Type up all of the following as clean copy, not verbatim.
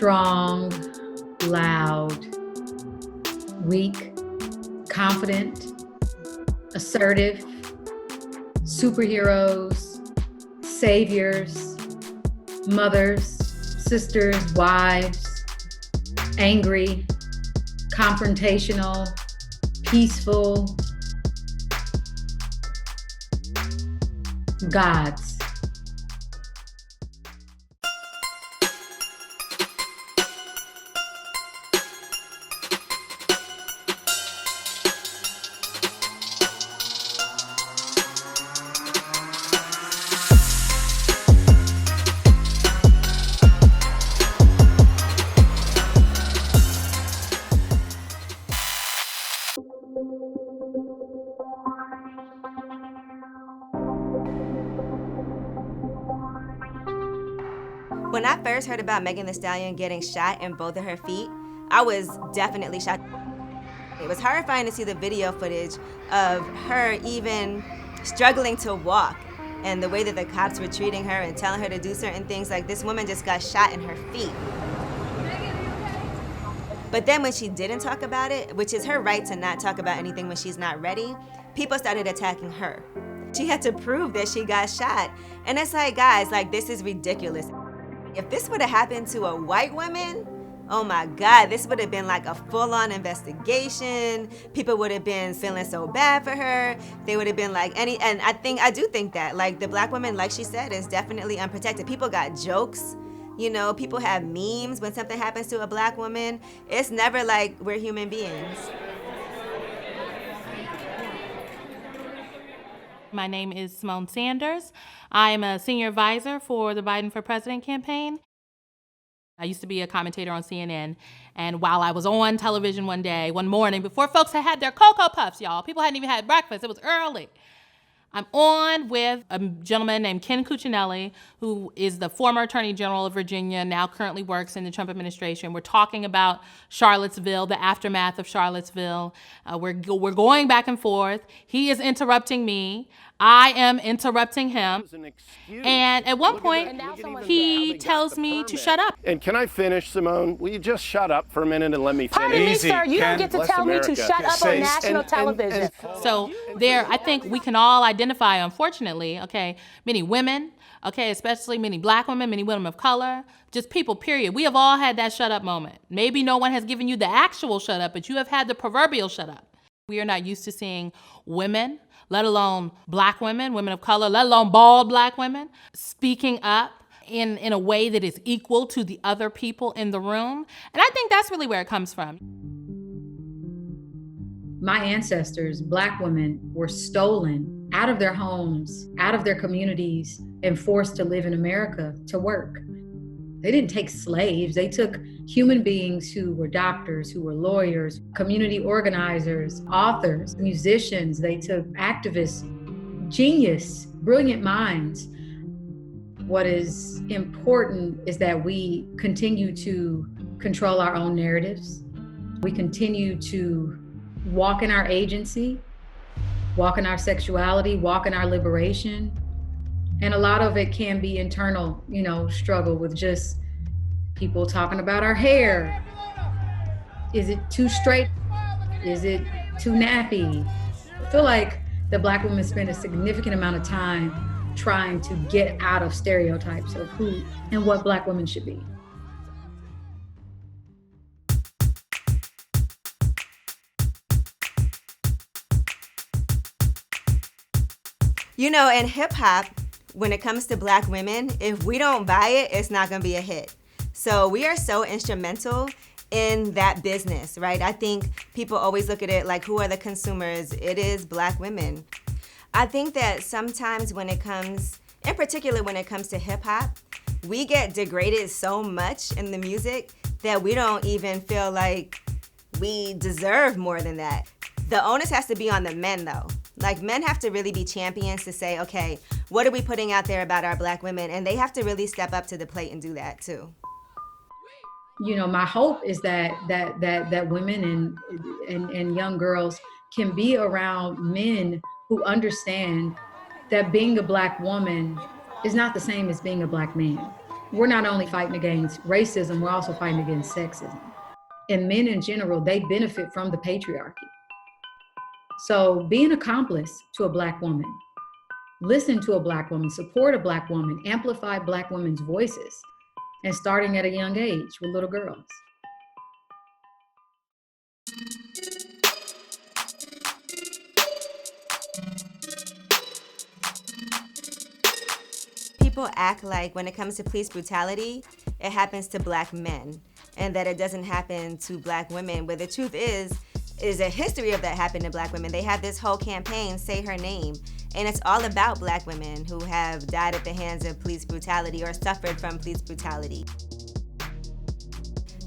strong, loud, weak, confident, assertive, superheroes, saviors, mothers, sisters, wives, angry, confrontational, peaceful, gods. When I first heard about Megan Thee Stallion getting shot in both of her feet, I was definitely shocked. It was horrifying to see the video footage of her even struggling to walk and the way that the cops were treating her and telling her to do certain things. Like, this woman just got shot in her feet. But then when she didn't talk about it, which is her right to not talk about anything when she's not ready, people started attacking her. She had to prove that she got shot. And it's like, guys, like, this is ridiculous. If this would have happened to a white woman, oh my God, this would have been like a full-on investigation. People would have been feeling so bad for her. They would have been like and I do think that, like, the black woman, like she said, is definitely unprotected. People got jokes, you know, people have memes when something happens to a black woman. It's never like we're human beings. My name is Symone Sanders. I am a senior advisor for the Biden for President campaign. I used to be a commentator on CNN, and while I was on television one morning, before folks had their Cocoa Puffs, y'all, people hadn't even had breakfast, it was early. I'm on with a gentleman named Ken Cuccinelli, who is the former Attorney General of Virginia, now currently works in the Trump administration. We're talking about Charlottesville, the aftermath of Charlottesville. We're going back and forth. He is interrupting me. I am interrupting him. And at one point, he tells me to shut up. And can I finish, Symone? Will you just shut up for a minute and let me finish? Pardon me, sir. You don't get to tell me to shut up on national television. So there, I think we can all identify, unfortunately, okay, many women, okay, especially many black women, many women of color, just people, period. We have all had that shut up moment. Maybe no one has given you the actual shut up, but you have had the proverbial shut up. We are not used to seeing women, let alone black women, women of color, let alone bald black women, speaking up in a way that is equal to the other people in the room. And I think that's really where it comes from. My ancestors, black women, were stolen out of their homes, out of their communities, and forced to live in America to work. They didn't take slaves. They took human beings who were doctors, who were lawyers, community organizers, authors, musicians. They took activists, genius, brilliant minds. What is important is that we continue to control our own narratives. We continue to walk in our agency, walk in our sexuality, walk in our liberation. And a lot of it can be internal, struggle with just people talking about our hair. Is it too straight? Is it too nappy? I feel like the black women spend a significant amount of time trying to get out of stereotypes of who and what black women should be. In hip hop, when it comes to black women, if we don't buy it, it's not gonna be a hit. So we are so instrumental in that business, right? I think people always look at it like, who are the consumers? It is black women. I think that sometimes when it comes, in particular when it comes to hip hop, we get degraded so much in the music that we don't even feel like we deserve more than that. The onus has to be on the men though. Like, men have to really be champions to say, okay, what are we putting out there about our black women? And they have to really step up to the plate and do that too. My hope is that women and young girls can be around men who understand that being a black woman is not the same as being a black man. we're not only fighting against racism, we're also fighting against sexism. And men in general, they benefit from the patriarchy. So be an accomplice to a Black woman. Listen to a Black woman, support a Black woman, amplify Black women's voices, and starting at a young age with little girls. People act like when it comes to police brutality, it happens to Black men, and that it doesn't happen to Black women, where the truth is a history of that happened to Black women. They have this whole campaign, Say Her Name, and it's all about Black women who have died at the hands of police brutality or suffered from police brutality.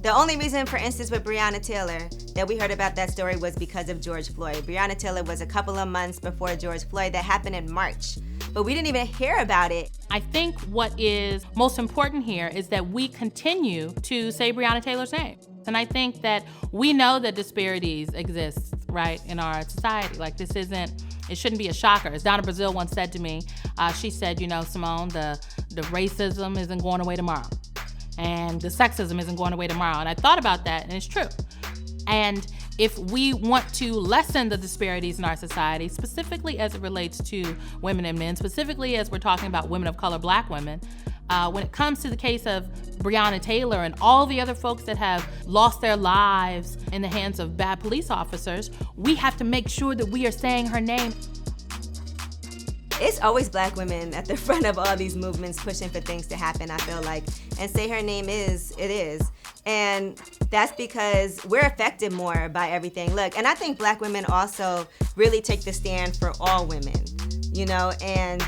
The only reason, for instance, with Breonna Taylor, that we heard about that story was because of George Floyd. Breonna Taylor was a couple of months before George Floyd. That happened in March, but we didn't even hear about it. I think what is most important here is that we continue to say Breonna Taylor's name. And I think that we know that disparities exist, right, in our society. Like, it shouldn't be a shocker. As Donna Brazile once said to me, she said, Symone, the racism isn't going away tomorrow. And the sexism isn't going away tomorrow. And I thought about that, and it's true. And if we want to lessen the disparities in our society, specifically as it relates to women and men, specifically as we're talking about women of color, Black women, when it comes to the case of Breonna Taylor and all the other folks that have lost their lives in the hands of bad police officers, we have to make sure that we are saying her name. It's always Black women at the front of all these movements pushing for things to happen, I feel like. And Say Her Name is. And that's because we're affected more by everything. Look, and I think Black women also really take the stand for all women, and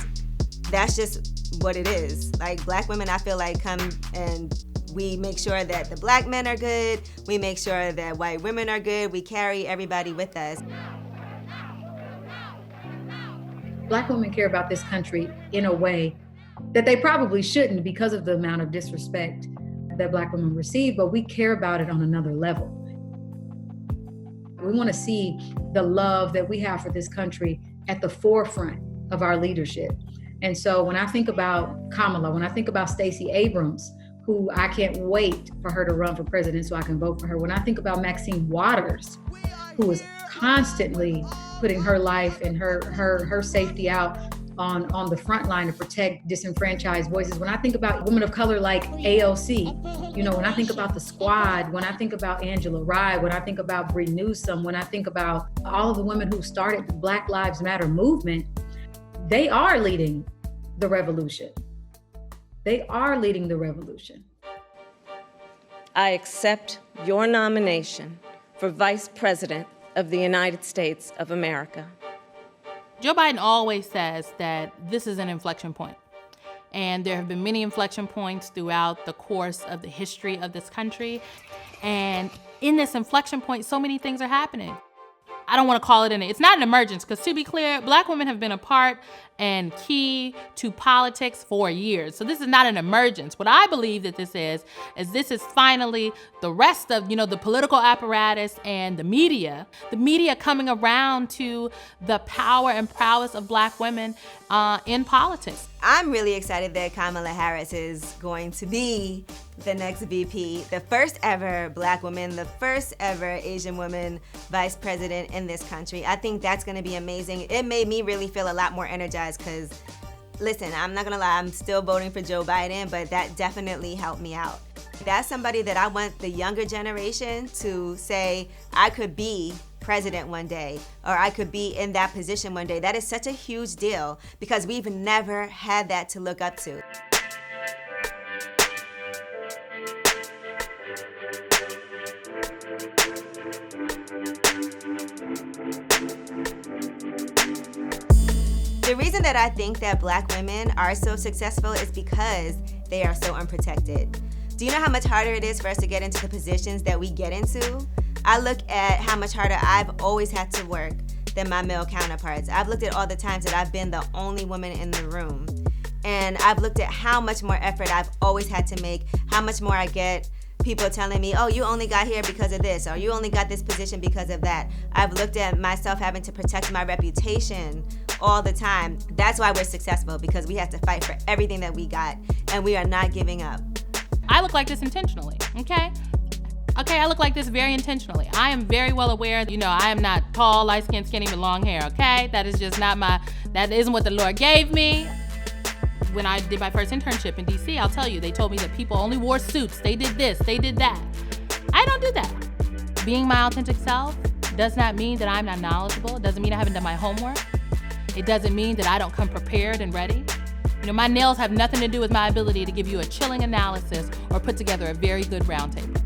that's just what it is. Like, Black women, I feel like, come and we make sure that the Black men are good, we make sure that white women are good, we carry everybody with us. Black women care about this country in a way that they probably shouldn't because of the amount of disrespect that Black women receive, but we care about it on another level. We want to see the love that we have for this country at the forefront of our leadership. And so when I think about Kamala, when I think about Stacey Abrams, who I can't wait for her to run for president so I can vote for her. When I think about Maxine Waters, who is constantly putting her life and her safety out on the front line to protect disenfranchised voices. When I think about women of color like AOC, when I think about the Squad, when I think about Angela Rye, when I think about Bree Newsom, when I think about all of the women who started the Black Lives Matter movement, they are leading the revolution. They are leading the revolution. I accept your nomination for Vice President of the United States of America. Joe Biden always says that this is an inflection point. And there have been many inflection points throughout the course of the history of this country. And in this inflection point, so many things are happening. I don't want to call it it's not an emergence, because to be clear, Black women have been a part and key to politics for years. So this is not an emergence. What I believe that this is this is finally the rest of, the political apparatus and the media coming around to the power and prowess of Black women in politics. I'm really excited that Kamala Harris is going to be the next VP, the first ever Black woman, the first ever Asian woman vice president in this country. I think that's going to be amazing. It made me really feel a lot more energized because, listen, I'm not going to lie, I'm still voting for Joe Biden, but that definitely helped me out. That's somebody that I want the younger generation to say, I could be president one day, or I could be in that position one day. That is such a huge deal because we've never had that to look up to. The reason that I think that Black women are so successful is because they are so unprotected. Do you know how much harder it is for us to get into the positions that we get into? I look at how much harder I've always had to work than my male counterparts. I've looked at all the times that I've been the only woman in the room. And I've looked at how much more effort I've always had to make, how much more I get people telling me, oh, you only got here because of this, or you only got this position because of that. I've looked at myself having to protect my reputation all the time. That's why we're successful, because we have to fight for everything that we got, and we are not giving up. I look like this intentionally, okay? Okay, I look like this very intentionally. I am very well aware, I am not tall, light-skinned, skinny, with long hair, okay? That is just not that isn't what the Lord gave me. When I did my first internship in DC, I'll tell you, they told me that people only wore suits. They did this, they did that. I don't do that. Being my authentic self does not mean that I'm not knowledgeable. It doesn't mean I haven't done my homework. It doesn't mean that I don't come prepared and ready. My nails have nothing to do with my ability to give you a chilling analysis or put together a very good roundtable.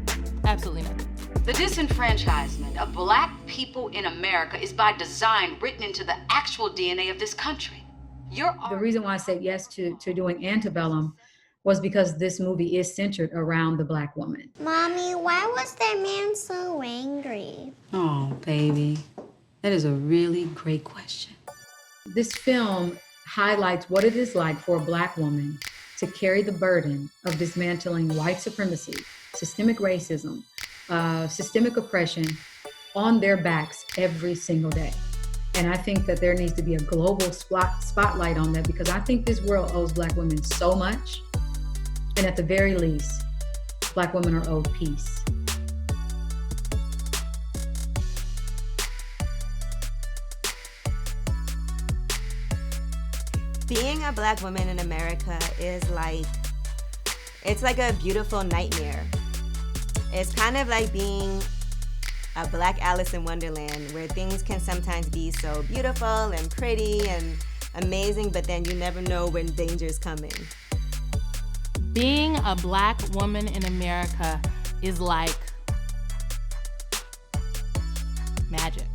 Absolutely nothing. The disenfranchisement of Black people in America is by design written into the actual DNA of this country. The reason why I said yes to doing Antebellum was because this movie is centered around the Black woman. Mommy, why was that man so angry? Oh, baby, that is a really great question. This film highlights what it is like for a Black woman to carry the burden of dismantling white supremacy, systemic racism, systemic oppression on their backs every single day. And I think that there needs to be a global spotlight on that, because I think this world owes Black women so much. And at the very least, Black women are owed peace. Being a Black woman in America is it's like a beautiful nightmare. It's kind of like being a Black Alice in Wonderland, where things can sometimes be so beautiful and pretty and amazing, but then you never know when danger's coming. Being a Black woman in America is like magic.